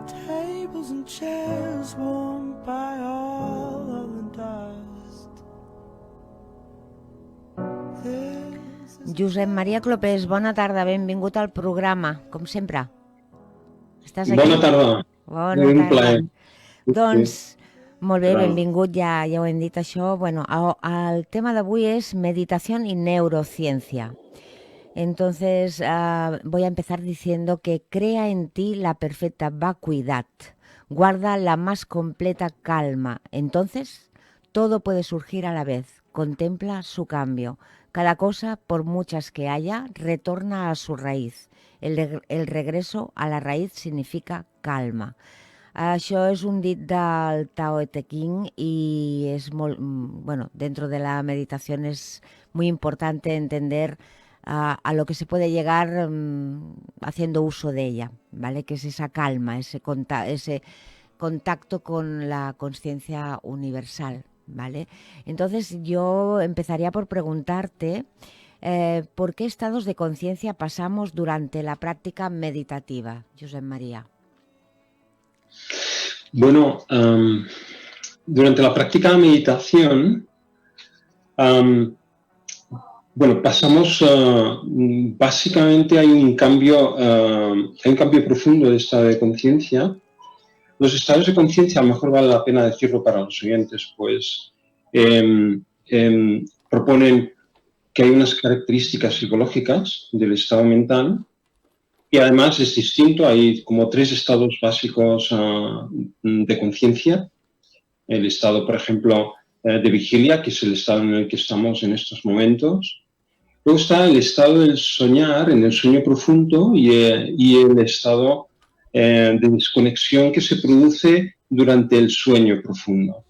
Tables and chairs warmed by all of the dust. Josep Maria Clopés, bona tarda, benvingut al programa, com sempre. Estàs aquí? Bona tarda. Bona Un tarda. plaer. Doncs, molt bé, Claro. benvingut, ja ho hem dit això. Bueno, el tema d'avui és meditación y neurociencia. Entonces, voy a empezar diciendo que crea en ti la perfecta vacuidad, guarda la más completa calma. Entonces, todo puede surgir a la vez, contempla su cambio. Cada cosa, por muchas que haya, retorna a su raíz. El regreso a la raíz significa calma. Això és un dit del Tao Te Ching y es bueno, dentro de la meditación es muy importante entender a lo que se puede llegar haciendo uso de ella, ¿vale? Que es esa calma, ese contacto con la conciencia universal, ¿vale? Entonces yo empezaría por preguntarte ¿por qué estados de conciencia pasamos durante la práctica meditativa, Josep María? Bueno, durante la práctica de meditación, bueno, pasamos, básicamente hay un cambio profundo de estado de conciencia. Los estados de conciencia, a lo mejor vale la pena decirlo para los oyentes, pues proponen que hay unas características psicológicas del estado mental y además es distinto, hay como 3 estados básicos de conciencia. El estado, por ejemplo, de vigilia, que es el estado en el que estamos en estos momentos. Luego está el estado del soñar, en el sueño profundo, y el estado de desconexión que se produce durante el sueño profundo.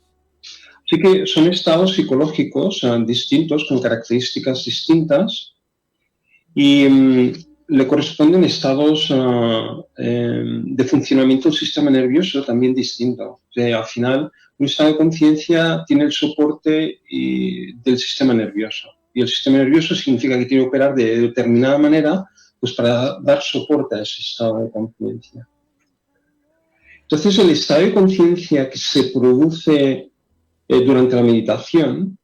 Así que son estados psicológicos distintos, con características distintas, y le corresponden estados de funcionamiento del sistema nervioso también distintos. O sea, al final, un estado de conciencia tiene el soporte del sistema nervioso. Y el sistema nervioso significa que tiene que operar de determinada manera pues para dar soporte a ese estado de conciencia. Entonces, el estado de conciencia que se produce durante la meditación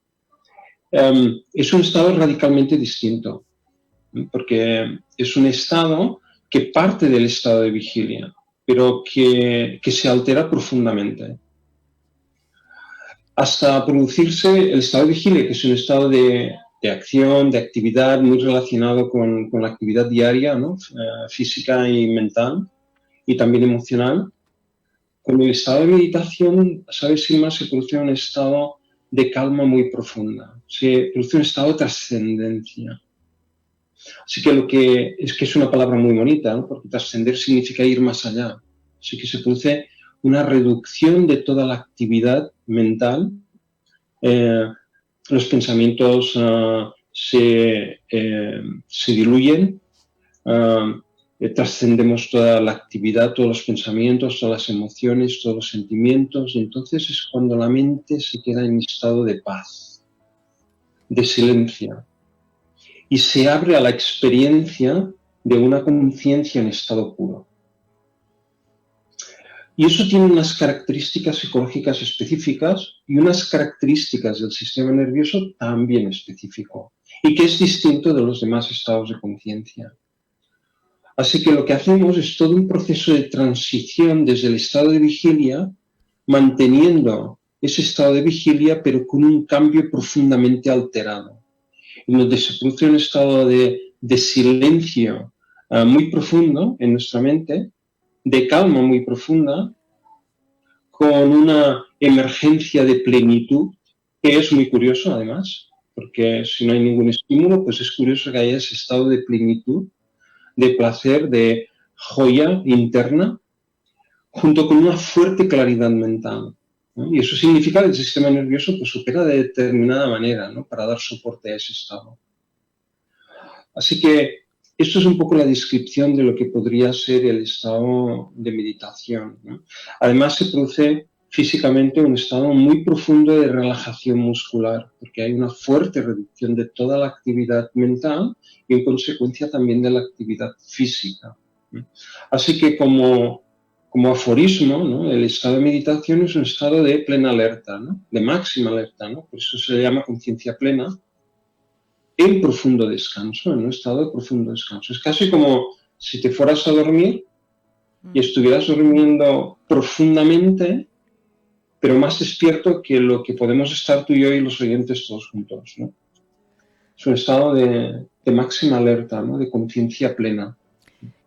es un estado radicalmente distinto, porque es un estado que parte del estado de vigilia, pero que se altera profundamente. Hasta producirse el estado de vigilia, que es un estado de acción, de actividad muy relacionado con la actividad diaria, ¿no? Física y mental, y también emocional. Con el estado de meditación, ¿sabes? Sin más, se produce un estado de calma muy profunda, se produce un estado de trascendencia. Así que lo que es una palabra muy bonita, ¿no? Porque trascender significa ir más allá. Así que se produce una reducción de toda la actividad mental. Los pensamientos se diluyen, trascendemos toda la actividad, todos los pensamientos, todas las emociones, todos los sentimientos, y entonces es cuando la mente se queda en estado de paz, de silencio, y se abre a la experiencia de una conciencia en estado puro. Y eso tiene unas características psicológicas específicas y unas características del sistema nervioso también específico, y que es distinto de los demás estados de conciencia. Así que lo que hacemos es todo un proceso de transición desde el estado de vigilia, manteniendo ese estado de vigilia, pero con un cambio profundamente alterado, en donde se produce un estado de silencio muy profundo en nuestra mente, de calma muy profunda, con una emergencia de plenitud, que es muy curioso además, porque si no hay ningún estímulo, pues es curioso que haya ese estado de plenitud, de placer, de joya interna, junto con una fuerte claridad mental, ¿no? Y eso significa que el sistema nervioso pues opera de determinada manera, ¿no? Para dar soporte a ese estado. Así que esto es un poco la descripción de lo que podría ser el estado de meditación, ¿no? Además se produce físicamente un estado muy profundo de relajación muscular, porque hay una fuerte reducción de toda la actividad mental y en consecuencia también de la actividad física. Así que como aforismo, ¿no? El estado de meditación es un estado de plena alerta, ¿no? De máxima alerta, ¿no? Por eso se le llama conciencia plena, en profundo descanso, en un estado de profundo descanso. Es casi como si te fueras a dormir y estuvieras durmiendo profundamente, pero más despierto que lo que podemos estar tú y yo y los oyentes todos juntos, ¿no? Es un estado de máxima alerta, ¿no? De conciencia plena.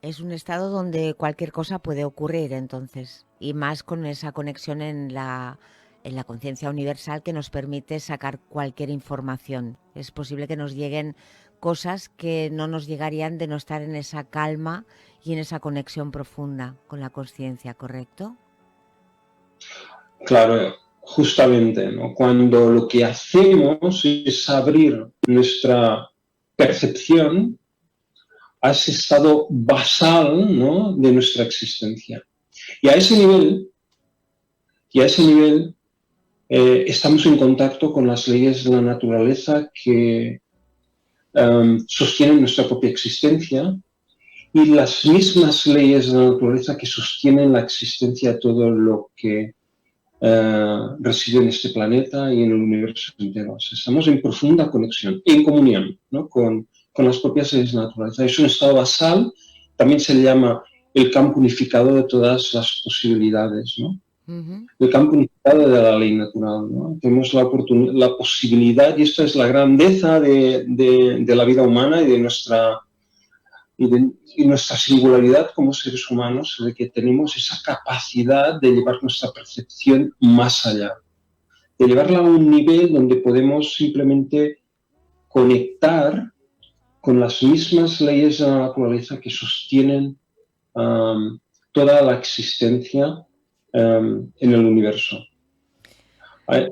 Es un estado donde cualquier cosa puede ocurrir, entonces, y más con esa conexión en la conciencia universal que nos permite sacar cualquier información. Es posible que nos lleguen cosas que no nos llegarían de no estar en esa calma y en esa conexión profunda con la conciencia, ¿correcto? Claro, justamente, ¿no? Cuando lo que hacemos es abrir nuestra percepción a ese estado basal, ¿no? De nuestra existencia. Y a ese nivel, estamos en contacto con las leyes de la naturaleza que sostienen nuestra propia existencia y las mismas leyes de la naturaleza que sostienen la existencia de todo lo que reside en este planeta y en el universo entero. O sea, estamos en profunda conexión, en comunión, ¿no? con las propias leyes de la naturaleza. Es un estado basal, también se le llama el campo unificado de todas las posibilidades, ¿no? El campo unificado de la ley natural, ¿no? Tenemos la posibilidad, y esta es la grandeza de la vida humana y de nuestra singularidad como seres humanos, de que tenemos esa capacidad de llevar nuestra percepción más allá, de llevarla a un nivel donde podemos simplemente conectar con las mismas leyes de la naturaleza que sostienen toda la existencia en el universo.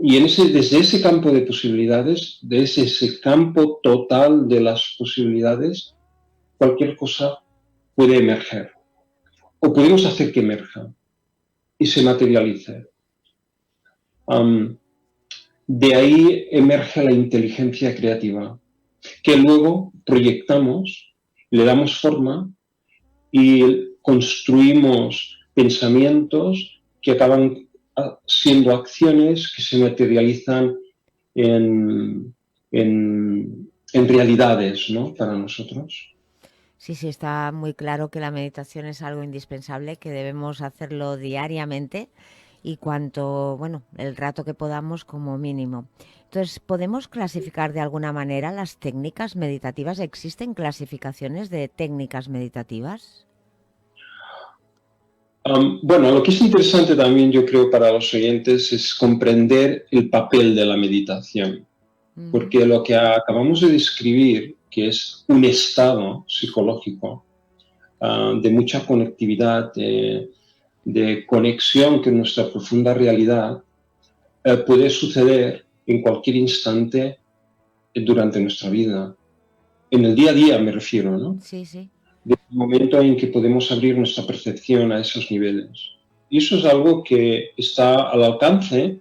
Y desde ese campo de posibilidades, desde ese campo total de las posibilidades, cualquier cosa puede emerger. O podemos hacer que emerja y se materialice. De ahí emerge la inteligencia creativa, que luego proyectamos, le damos forma y construimos pensamientos que acaban siendo acciones que se materializan en realidades, ¿no? Para nosotros. Sí, sí, está muy claro que la meditación es algo indispensable, que debemos hacerlo diariamente y el rato que podamos como mínimo. Entonces, ¿podemos clasificar de alguna manera las técnicas meditativas? ¿Existen clasificaciones de técnicas meditativas? Bueno, lo que es interesante también, yo creo, para los oyentes es comprender el papel de la meditación, porque lo que acabamos de describir, que es un estado psicológico de mucha conectividad, de conexión con nuestra profunda realidad, puede suceder en cualquier instante durante nuestra vida. En el día a día me refiero, ¿no? Sí, sí. Desde el momento en que podemos abrir nuestra percepción a esos niveles. Y eso es algo que está al alcance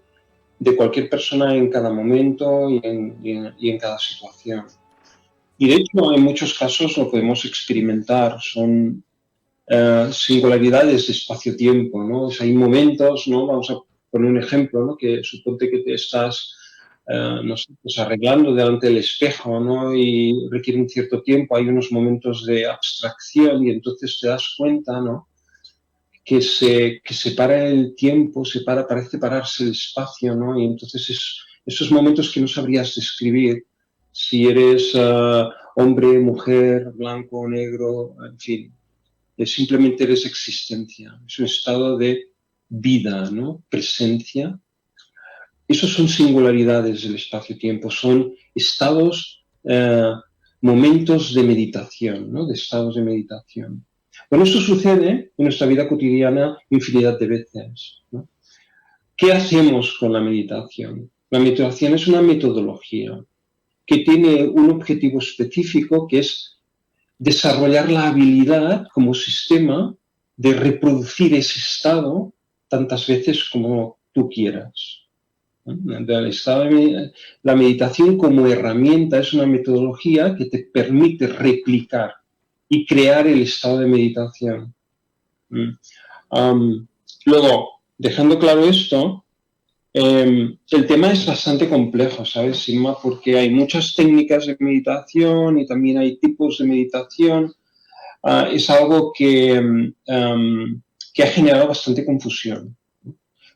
de cualquier persona en cada momento y en cada situación. Y de hecho, en muchos casos lo podemos experimentar, son singularidades de espacio-tiempo, ¿no? O sea, hay momentos, ¿no? Vamos a poner un ejemplo, ¿no? Que suponte que te estás no sé, pues arreglando delante del espejo, ¿no? Y requiere un cierto tiempo, hay unos momentos de abstracción y entonces te das cuenta, ¿no? Que se para el tiempo, parece pararse el espacio, ¿no? Y entonces esos momentos que no sabrías describir si eres hombre, mujer, blanco, negro, en fin, simplemente eres existencia, es un estado de vida, ¿no? Presencia. Esos son singularidades del espacio-tiempo, son estados, momentos de meditación, ¿no? De estados de meditación. Bueno, eso sucede en nuestra vida cotidiana infinidad de veces, ¿no? ¿Qué hacemos con la meditación? La meditación es una metodología que tiene un objetivo específico, que es desarrollar la habilidad como sistema de reproducir ese estado tantas veces como tú quieras. La meditación como herramienta es una metodología que te permite replicar y crear el estado de meditación. Luego, dejando claro esto, el tema es bastante complejo, ¿sabes, Sigma? Porque hay muchas técnicas de meditación y también hay tipos de meditación. Es algo que ha generado bastante confusión.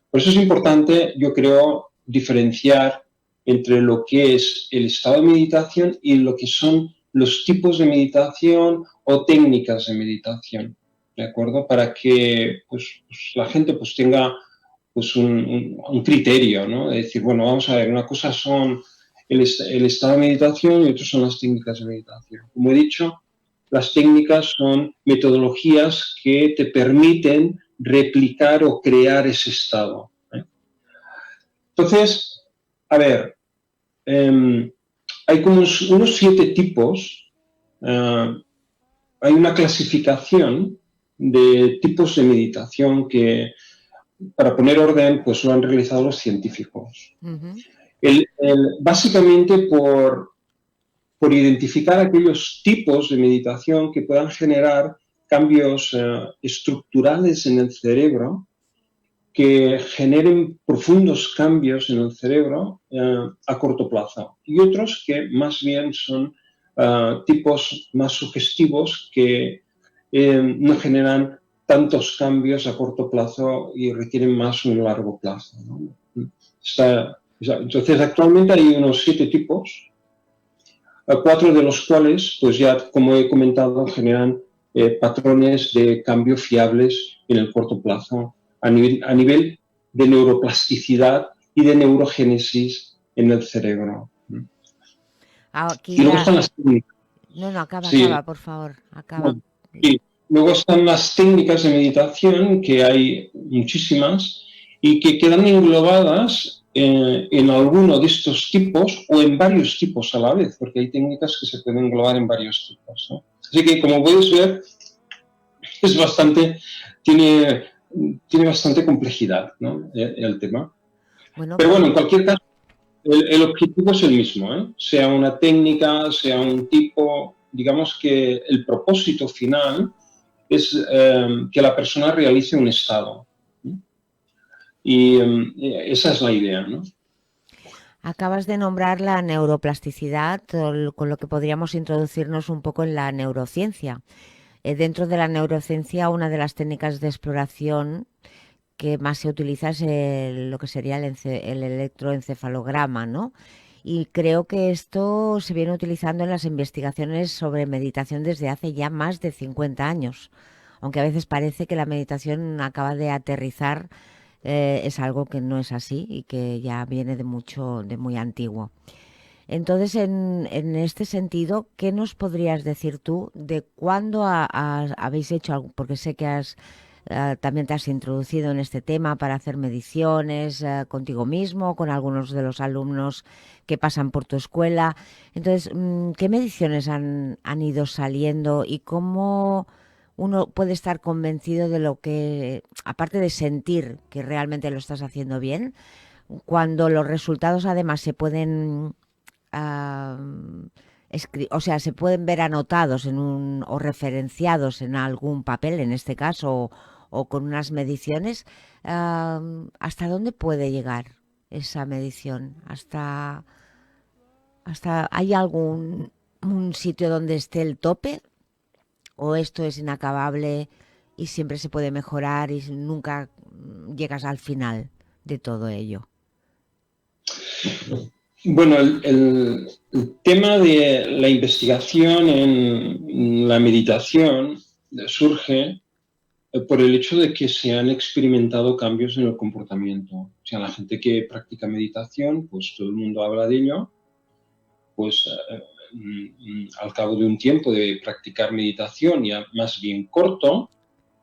Por eso es importante, yo creo, diferenciar entre lo que es el estado de meditación y lo que son los tipos de meditación o técnicas de meditación, ¿de acuerdo? Para que pues, la gente pues, tenga pues, un criterio, ¿no? De decir, bueno, vamos a ver, una cosa son el estado de meditación y otras son las técnicas de meditación. Como he dicho, las técnicas son metodologías que te permiten replicar o crear ese estado. Entonces, a ver, hay como unos 7 tipos, hay una clasificación de tipos de meditación que, para poner orden, pues lo han realizado los científicos. Básicamente por identificar aquellos tipos de meditación que puedan generar cambios estructurales en el cerebro, que generen profundos cambios en el cerebro a corto plazo, y otros que más bien son tipos más sugestivos que no generan tantos cambios a corto plazo y requieren más un largo plazo, ¿no? Entonces, actualmente hay unos 7 tipos, 4 de los cuales, pues ya, como he comentado, generan patrones de cambio fiables en el corto plazo a nivel de neuroplasticidad y de neurogénesis en el cerebro. Aquí Y luego están las técnicas. No, Sí. acaba, por favor, acaba. Y luego están las técnicas de meditación, que hay muchísimas, y que quedan englobadas en alguno de estos tipos o en varios tipos a la vez, porque hay técnicas que se pueden englobar en varios tipos, ¿no? Así que, como puedes ver, es tiene bastante complejidad, ¿no? El tema. Bueno, pero bueno, en cualquier caso, el objetivo es el mismo, ¿eh? Sea una técnica, sea un tipo, digamos que el propósito final es que la persona realice un estado. Y esa es la idea, ¿no? Acabas de nombrar la neuroplasticidad, con lo que podríamos introducirnos un poco en la neurociencia. Dentro de la neurociencia, una de las técnicas de exploración que más se utiliza es lo que sería el electroencefalograma, ¿no? Y creo que esto se viene utilizando en las investigaciones sobre meditación desde hace ya más de 50 años, aunque a veces parece que la meditación acaba de aterrizar. Es algo que no es así y que ya viene de muy antiguo. Entonces, en este sentido, ¿qué nos podrías decir tú de cuándo habéis hecho algo? Porque sé que también te has introducido en este tema para hacer mediciones contigo mismo, con algunos de los alumnos que pasan por tu escuela. Entonces, ¿qué mediciones han ido saliendo y cómo uno puede estar convencido de lo que, aparte de sentir que realmente lo estás haciendo bien, cuando los resultados además se pueden se pueden ver anotados o referenciados en algún papel, en este caso, o con unas mediciones, ¿hasta dónde puede llegar esa medición? ¿Hasta hay algún un sitio donde esté el tope? ¿O esto es inacabable y siempre se puede mejorar y nunca llegas al final de todo ello? Bueno, el tema de la investigación en la meditación surge por el hecho de que se han experimentado cambios en el comportamiento. O sea, la gente que practica meditación, pues todo el mundo habla de ello, pues al cabo de un tiempo de practicar meditación, ya más bien corto,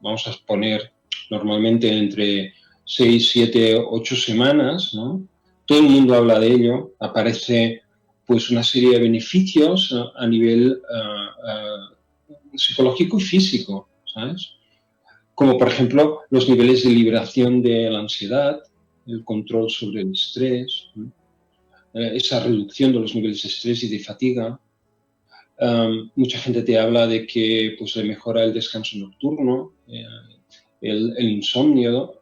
vamos a poner normalmente entre 6, 7, 8 semanas, ¿no? Todo el mundo habla de ello, aparece pues una serie de beneficios a nivel psicológico y físico, ¿sabes? Como por ejemplo los niveles de liberación de la ansiedad, el control sobre el estrés, esa reducción de los niveles de estrés y de fatiga. Mucha gente te habla de que pues, le mejora el descanso nocturno, el insomnio,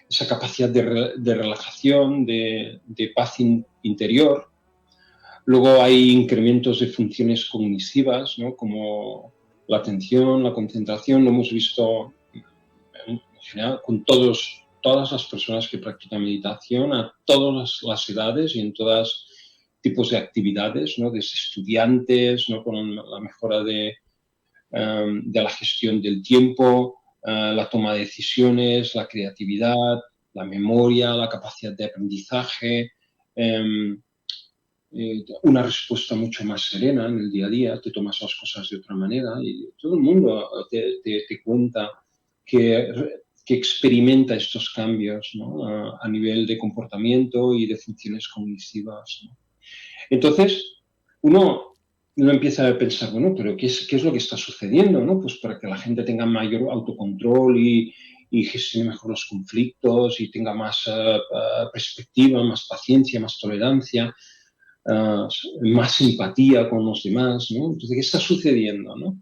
esa capacidad de relajación, de paz interior. Luego hay incrementos de funciones cognitivas, ¿no? Como la atención, la concentración. Lo hemos visto en general con todas las personas que practican meditación, a todas las edades y en todos tipos de actividades, ¿no? Desde estudiantes, ¿no? Con la mejora de la gestión del tiempo, la toma de decisiones, la creatividad, la memoria, la capacidad de aprendizaje, una respuesta mucho más serena en el día a día, te tomas las cosas de otra manera y todo el mundo te cuenta que experimenta estos cambios, ¿no? a nivel de comportamiento y de funciones cognitivas, ¿no? Entonces, uno empieza a pensar, bueno, pero ¿qué es lo que está sucediendo, ¿no? Pues para que la gente tenga mayor autocontrol y gestione mejor los conflictos y tenga más perspectiva, más paciencia, más tolerancia, más simpatía con los demás, ¿no? Entonces, ¿qué está sucediendo, no?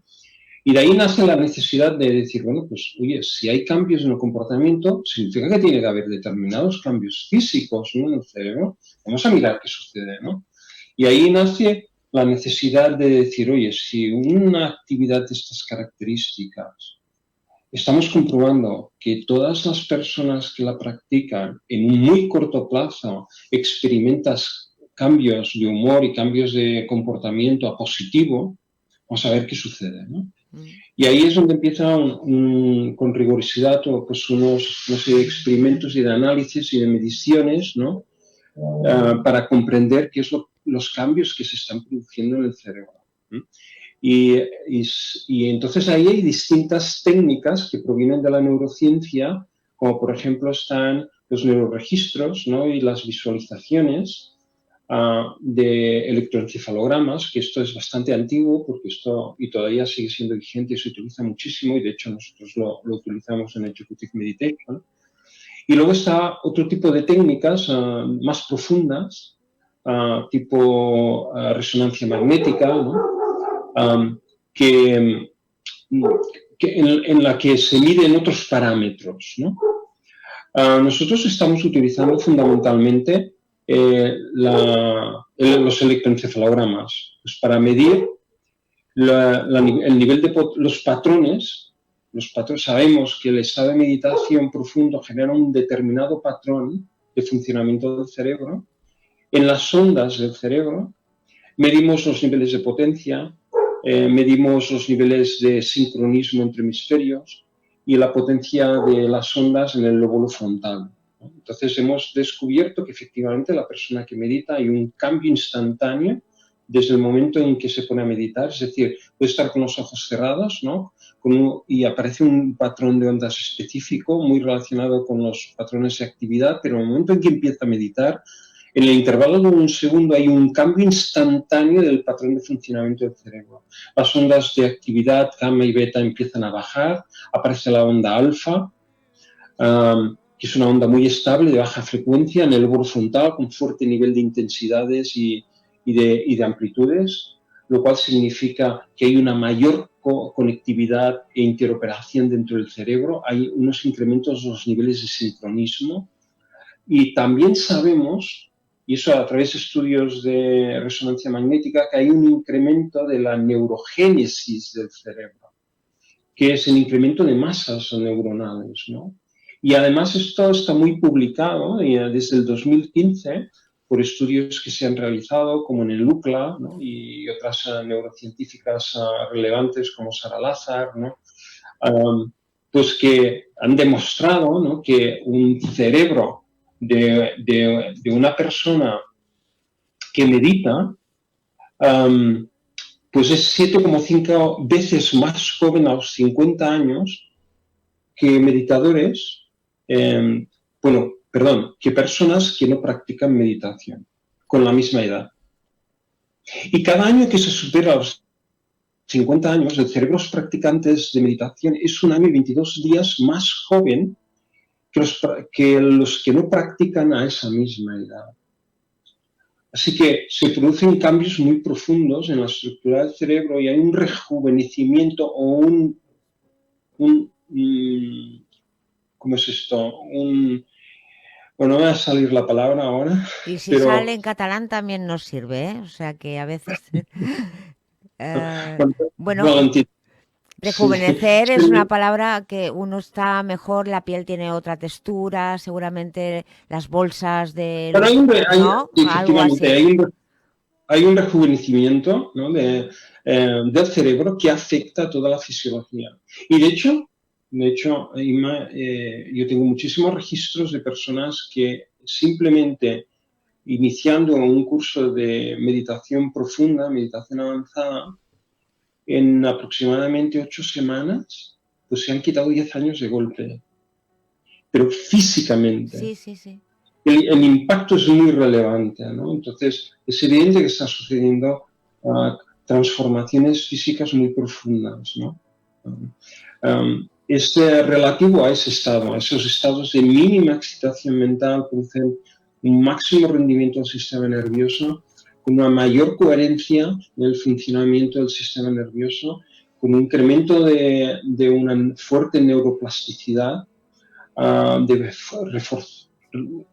Y de ahí nace la necesidad de decir, bueno, pues, oye, si hay cambios en el comportamiento, significa que tiene que haber determinados cambios físicos, ¿no? En el cerebro. Vamos a mirar qué sucede, ¿no? Y ahí nace la necesidad de decir, oye, si una actividad de estas características estamos comprobando que todas las personas que la practican en un muy corto plazo experimentan cambios de humor y cambios de comportamiento a positivo, vamos a ver qué sucede, ¿no? Y ahí es donde empiezan con rigurosidad pues unos, no sé, experimentos y de análisis y de mediciones, ¿no? Para comprender qué es los cambios que se están produciendo en el cerebro. Y entonces ahí hay distintas técnicas que provienen de la neurociencia, como por ejemplo están los neuroregistros, ¿no? Y las visualizaciones de electroencefalogramas, que esto es bastante antiguo porque esto y todavía sigue siendo vigente y se utiliza muchísimo y de hecho nosotros lo utilizamos en Executive Meditation. Y luego está otro tipo de técnicas más profundas, tipo resonancia magnética, ¿no? En la que se miden otros parámetros, ¿no? Nosotros estamos utilizando fundamentalmente los electroencefalogramas pues para medir el nivel de los patrones. Los patrones, sabemos que el estado de meditación profundo genera un determinado patrón de funcionamiento del cerebro. En las ondas del cerebro medimos los niveles de potencia, medimos los niveles de sincronismo entre hemisferios y la potencia de las ondas en el lóbulo frontal. Entonces hemos descubierto que efectivamente la persona que medita hay un cambio instantáneo desde el momento en que se pone a meditar, es decir, puede estar con los ojos cerrados, ¿no? Y aparece un patrón de ondas específico muy relacionado con los patrones de actividad, pero en el momento en que empieza a meditar, en el intervalo de un segundo hay un cambio instantáneo del patrón de funcionamiento del cerebro. Las ondas de actividad gamma y beta empiezan a bajar, aparece la onda alfa, que es una onda muy estable de baja frecuencia en el lóbulo frontal con fuerte nivel de intensidades y de amplitudes, lo cual significa que hay una mayor conectividad e interoperación dentro del cerebro, hay unos incrementos de los niveles de sincronismo y también sabemos, y eso a través de estudios de resonancia magnética, que hay un incremento de la neurogénesis del cerebro, que es el incremento de masas neuronales, ¿no? Y además esto está muy publicado desde el 2015 por estudios que se han realizado, como en el UCLA, ¿no? Y otras neurocientíficas relevantes como Sara Lazar, ¿no? Pues que han demostrado, ¿no? Que un cerebro de una persona que medita pues es 7,5 veces más joven a los 50 años que meditadores, que personas que no practican meditación con la misma edad. Y cada año que se supera los 50 años, el cerebro de los practicantes de meditación es un año y 22 días más joven que los que no practican a esa misma edad. Así que se producen cambios muy profundos en la estructura del cerebro y hay un rejuvenecimiento o ¿cómo es esto? Bueno, no me va a salir la palabra ahora, Y si pero sale en catalán también nos sirve, ¿eh? O sea que a veces... bueno, bueno, no lo entiendo. Sí, rejuvenecer es una sí. palabra que uno está mejor, la piel tiene otra textura, seguramente las bolsas de Pero los... ¿No? sí, Algo efectivamente, así. hay un rejuvenecimiento, ¿no? Del cerebro que afecta a toda la fisiología. Y de hecho, Inma, yo tengo muchísimos registros de personas que simplemente iniciando un curso de meditación profunda, meditación avanzada, en aproximadamente 8 semanas, pues se han quitado 10 años de golpe, pero físicamente. Sí, sí, sí. El impacto es muy relevante, ¿no? Entonces, es evidente que están sucediendo transformaciones físicas muy profundas, ¿no? Es relativo a ese estado, a esos estados de mínima excitación mental, producen un máximo rendimiento del sistema nervioso, con una mayor coherencia en el funcionamiento del sistema nervioso, con un incremento de una fuerte neuroplasticidad,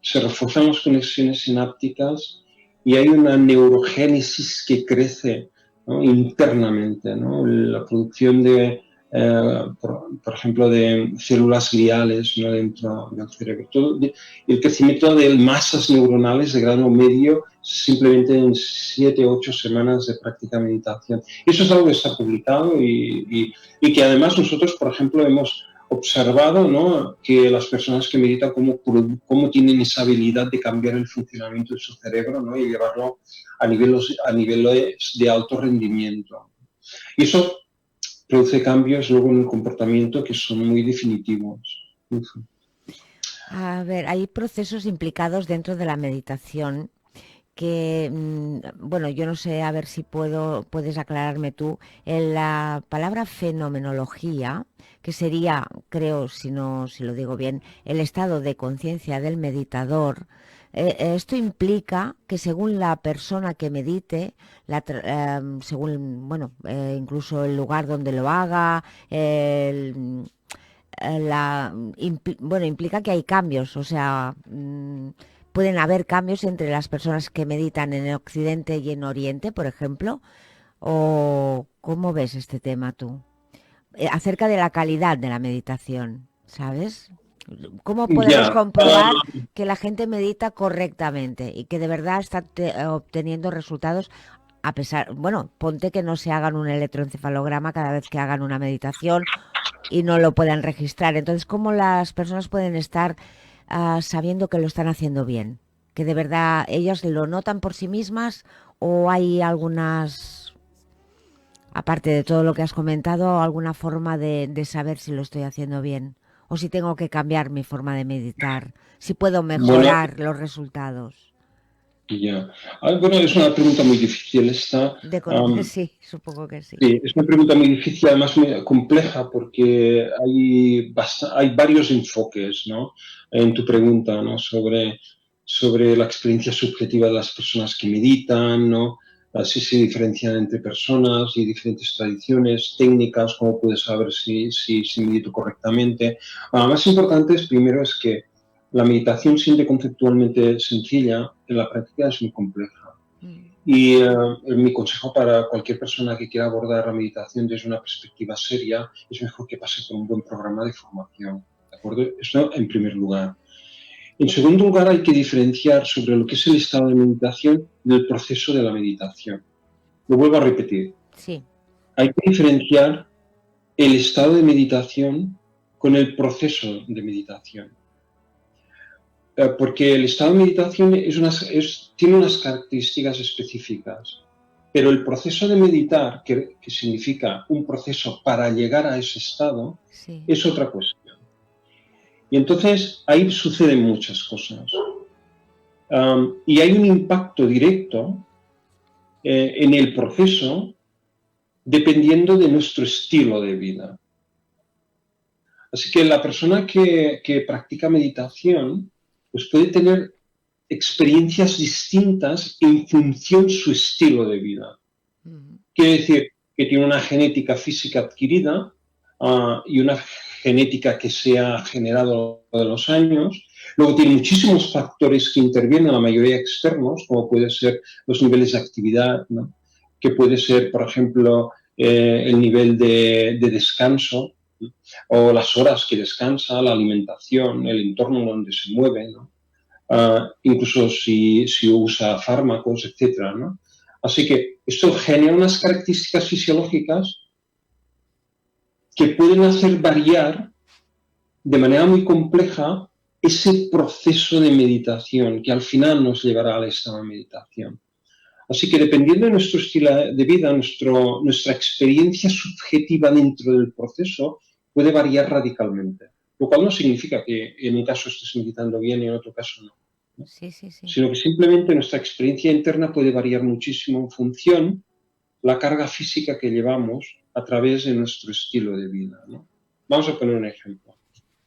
se refuerzan las conexiones sinápticas y hay una neurogénesis que crece, ¿no? Internamente, ¿no? La producción de, por ejemplo, de células gliales, ¿no? Dentro del cerebro. El crecimiento de masas neuronales de grado medio simplemente en 7 o 8 semanas de práctica de meditación. Eso es algo que está publicado y que además nosotros, por ejemplo, hemos observado, ¿no? Que las personas que meditan cómo tienen esa habilidad de cambiar el funcionamiento de su cerebro, ¿no? Y llevarlo a niveles de alto rendimiento. Y eso produce cambios luego en el comportamiento que son muy definitivos. A ver, hay procesos implicados dentro de la meditación que, bueno, yo no sé, a ver si puedes aclararme tú, en la palabra fenomenología, que sería, creo, si lo digo bien, el estado de conciencia del meditador, esto implica que según la persona que medite, según, bueno, incluso el lugar donde lo haga, bueno, implica que hay cambios, o sea, pueden haber cambios entre las personas que meditan en Occidente y en Oriente, por ejemplo, o ¿cómo ves este tema tú? Acerca de la calidad de la meditación, ¿sabes? ¿Cómo podemos Ya, comprobar que la gente medita correctamente y que de verdad está obteniendo resultados a pesar, bueno, ponte que no se hagan un electroencefalograma cada vez que hagan una meditación y no lo puedan registrar. Entonces, ¿cómo las personas pueden estar sabiendo que lo están haciendo bien? ¿Que de verdad ellas lo notan por sí mismas o hay algunas, aparte de todo lo que has comentado, alguna forma de saber si lo estoy haciendo bien? O si tengo que cambiar mi forma de meditar, si puedo bueno, mejorar los resultados. ya. Bueno, es una pregunta muy difícil esta. Sí, supongo que sí. Sí, es una pregunta muy difícil, además muy compleja, porque hay varios enfoques, ¿no? En tu pregunta, ¿no? Sobre la experiencia subjetiva de las personas que meditan, ¿no? Si se diferencian entre personas y diferentes tradiciones, técnicas, cómo puedes saber si medito correctamente. Lo más importante primero es que la meditación, siendo conceptualmente sencilla, en la práctica es muy compleja. Mm. Y mi consejo para cualquier persona que quiera abordar la meditación desde una perspectiva seria es mejor que pase por un buen programa de formación. ¿De acuerdo? Esto en primer lugar. En segundo lugar, hay que diferenciar sobre lo que es el estado de meditación del proceso de la meditación. Lo vuelvo a repetir. Sí, Hay que diferenciar el estado de meditación con el proceso de meditación. Porque el estado de meditación tiene unas características específicas, pero el proceso de meditar, que significa un proceso para llegar a ese estado, sí. es otra cuestión. Y entonces ahí suceden muchas cosas. Y hay un impacto directo en el proceso dependiendo de nuestro estilo de vida. Así que la persona que practica meditación pues puede tener experiencias distintas en función de su estilo de vida. Quiere decir que tiene una genética física adquirida y una genética que se ha generado de los años. Luego tiene muchísimos factores que intervienen, la mayoría externos, como puede ser los niveles de actividad, ¿no? Que puede ser, por ejemplo, el nivel de descanso, ¿no? O las horas que descansa, la alimentación, el entorno donde se mueve, ¿no? Incluso si usa fármacos, etcétera, ¿no? Así que esto genera unas características fisiológicas que pueden hacer variar de manera muy compleja ese proceso de meditación que al final nos llevará al estado de meditación. Así que dependiendo de nuestro estilo de vida, nuestra experiencia subjetiva dentro del proceso puede variar radicalmente, lo cual no significa que en un caso estés meditando bien y en otro caso no. Sí, sí, sí. Sino que simplemente nuestra experiencia interna puede variar muchísimo en función la carga física que llevamos a través de nuestro estilo de vida, ¿no? Vamos a poner un ejemplo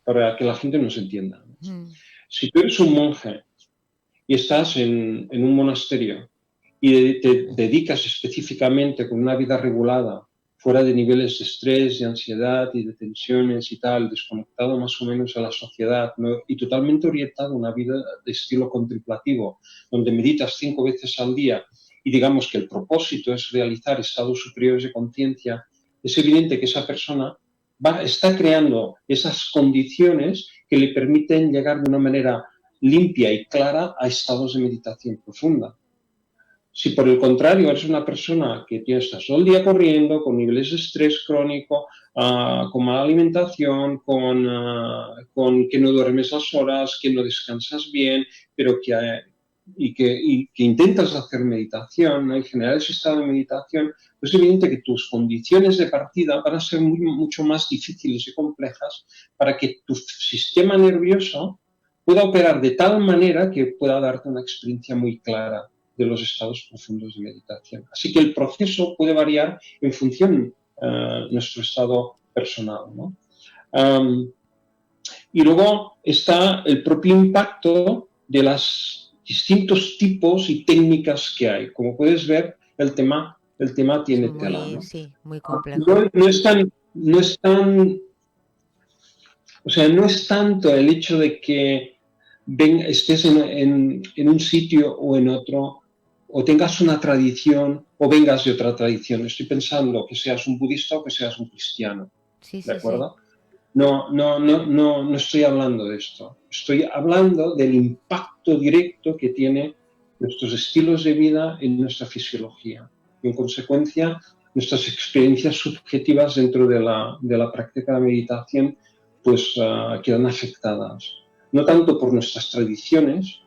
para que la gente nos entienda. Si tú eres un monje y estás en un monasterio y te dedicas específicamente con una vida regulada, fuera de niveles de estrés, de ansiedad y de tensiones y tal, desconectado más o menos a la sociedad, ¿no? Y totalmente orientado a una vida de estilo contemplativo, donde meditas 5 veces al día y digamos que el propósito es realizar estados superiores de conciencia, es evidente que esa persona está creando esas condiciones que le permiten llegar de una manera limpia y clara a estados de meditación profunda. Si por el contrario eres una persona que estás todo el día corriendo, con niveles de estrés crónico, con mala alimentación, con que no duermes las horas, que no descansas bien, pero que intentas hacer meditación, ¿no? Y generar ese estado de meditación, pues es evidente que tus condiciones de partida van a ser mucho más difíciles y complejas para que tu sistema nervioso pueda operar de tal manera que pueda darte una experiencia muy clara de los estados profundos de meditación. Así que el proceso puede variar en función de nuestro estado personal, ¿no? Y luego está el propio impacto de los distintos tipos y técnicas que hay. Como puedes ver, el tema tiene tela, ¿no? Sí, muy complejo. No es tanto el hecho de que estés en un sitio o en otro, o tengas una tradición o vengas de otra tradición. Estoy pensando que seas un budista o que seas un cristiano. Sí, ¿De sí, acuerdo? No estoy hablando de esto. Estoy hablando del impacto directo que tienen nuestros estilos de vida en nuestra fisiología. Y en consecuencia, nuestras experiencias subjetivas dentro de la práctica de meditación pues quedan afectadas. No tanto por nuestras tradiciones,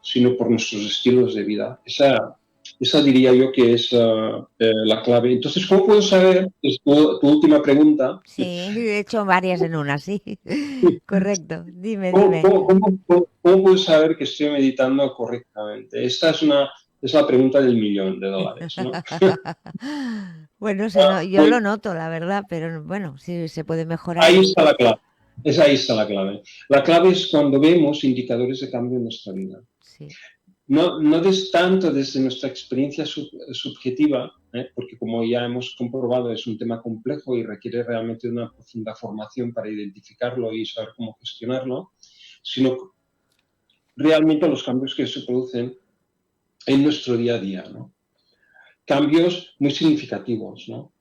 sino por nuestros estilos de vida. Esa diría yo que es la clave. Entonces, ¿cómo puedo saber, es tu última pregunta, Sí, he hecho varias en una, sí. Correcto. Dime, ¿cómo, dime. cómo, cómo, cómo puedo saber que estoy meditando correctamente? Esta es la pregunta del $1.000.000, ¿no? Bueno, yo Pues lo noto, la verdad, pero bueno, si se puede mejorar. ahí está la clave. Ahí está la clave. La clave es cuando vemos indicadores de cambio en nuestra vida. Sí. No tanto desde nuestra experiencia subjetiva, porque como ya hemos comprobado es un tema complejo y requiere realmente una profunda formación para identificarlo y saber cómo gestionarlo, sino realmente los cambios que se producen en nuestro día a día, ¿no? Cambios muy significativos, ¿no?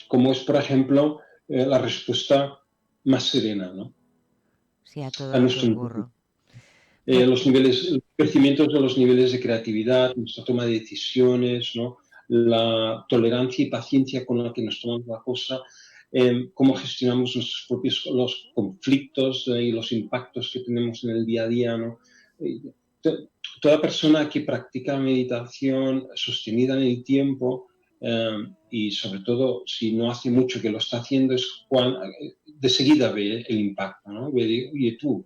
Como es, por ejemplo, la respuesta más serena, ¿no? Sí, a todo A lo que nuestro ocurre. Pues, el crecimiento de los niveles de creatividad, nuestra toma de decisiones, ¿no? La tolerancia y paciencia con la que nos tomamos la cosa, cómo gestionamos nuestros propios los conflictos y los impactos que tenemos en el día a día, ¿no? Toda persona que practica meditación sostenida en el tiempo y sobre todo si no hace mucho que lo está haciendo, de seguida ve el impacto, ¿no? Ve, oye tú,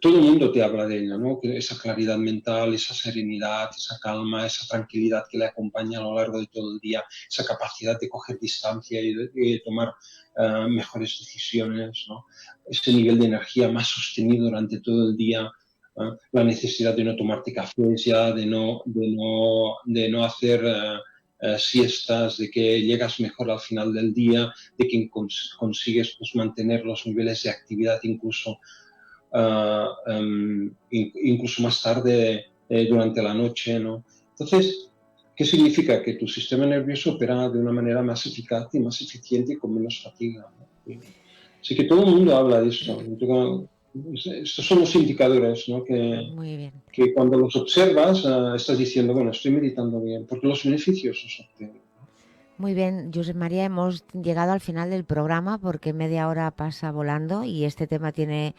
todo el mundo te habla de ella, ¿no? Que esa claridad mental, esa serenidad, esa calma, esa tranquilidad que le acompaña a lo largo de todo el día, esa capacidad de coger distancia y de tomar mejores decisiones, ¿no? Ese nivel de energía más sostenido durante todo el día, la necesidad de no tomarte cafés ya, de no hacer siestas, de que llegas mejor al final del día, de que consigues pues, mantener los niveles de actividad incluso incluso más tarde durante la noche, ¿no? Entonces, ¿qué significa? Que tu sistema nervioso opera de una manera más eficaz y más eficiente y con menos fatiga, ¿no? Así que todo el mundo habla de esto. Estos son los indicadores, ¿no? Muy bien. Que cuando los observas estás diciendo, bueno, estoy meditando bien, porque los beneficios se obtienen. Muy bien, Josep María, hemos llegado al final del programa porque media hora pasa volando y este tema tiene,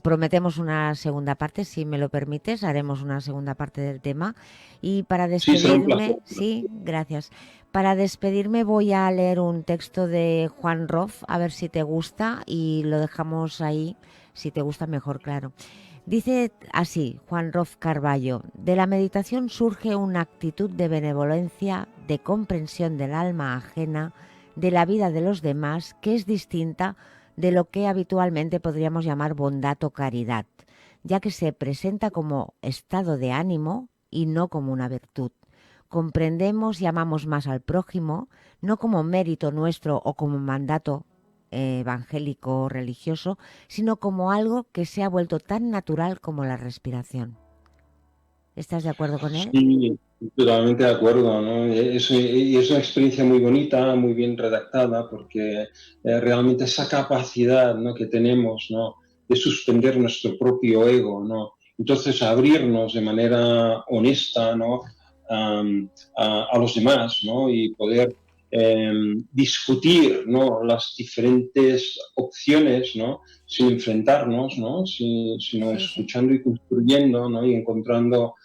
prometemos una segunda parte, si me lo permites, haremos una segunda parte del tema. Y para Sí, será un placer. despedirme, sí, gracias. Para despedirme voy a leer un texto de Juan Roth, a ver si te gusta y lo dejamos ahí, si te gusta mejor, claro. Dice así, Juan Roth Carballo, de la meditación surge una actitud de benevolencia, de comprensión del alma ajena, de la vida de los demás, que es distinta de lo que habitualmente podríamos llamar bondad o caridad, ya que se presenta como estado de ánimo y no como una virtud. Comprendemos y amamos más al prójimo, no como mérito nuestro o como mandato evangélico o religioso, sino como algo que se ha vuelto tan natural como la respiración. ¿Estás de acuerdo con él? Sí, totalmente de acuerdo, ¿no? Y es una experiencia muy bonita, muy bien redactada, porque realmente esa capacidad, ¿no? que tenemos, ¿no? de suspender nuestro propio ego, ¿no? Entonces abrirnos de manera honesta, ¿no? A los demás, ¿no? Y poder discutir, ¿no? las diferentes opciones, ¿no? sin enfrentarnos, ¿no? Sino Sí, sí. escuchando y construyendo, ¿no? y encontrando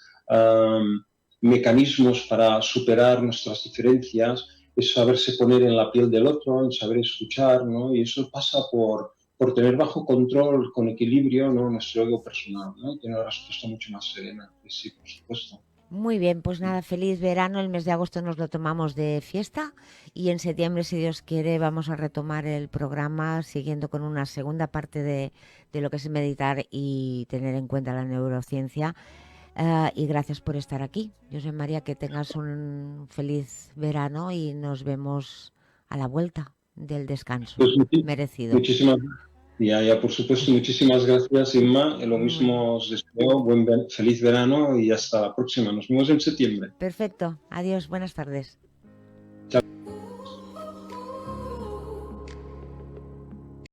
mecanismos para superar nuestras diferencias, es saberse poner en la piel del otro, en saber escuchar, ¿no? Y eso pasa por tener bajo control, con equilibrio, ¿no? nuestro ego personal, ¿no? Y tener una respuesta mucho más serena. Sí, por supuesto. Muy bien, pues nada, feliz verano. El mes de agosto nos lo tomamos de fiesta y en septiembre, si Dios quiere, vamos a retomar el programa siguiendo con una segunda parte de lo que es meditar y tener en cuenta la neurociencia. Y gracias por estar aquí. Josep María, que tengas un feliz verano y nos vemos a la vuelta del descanso Pues merecido. muchísimas ya, por supuesto, muchísimas gracias, Inma. Lo mismo os deseo, feliz verano y hasta la próxima. Nos vemos en septiembre. Perfecto. Adiós. Buenas tardes.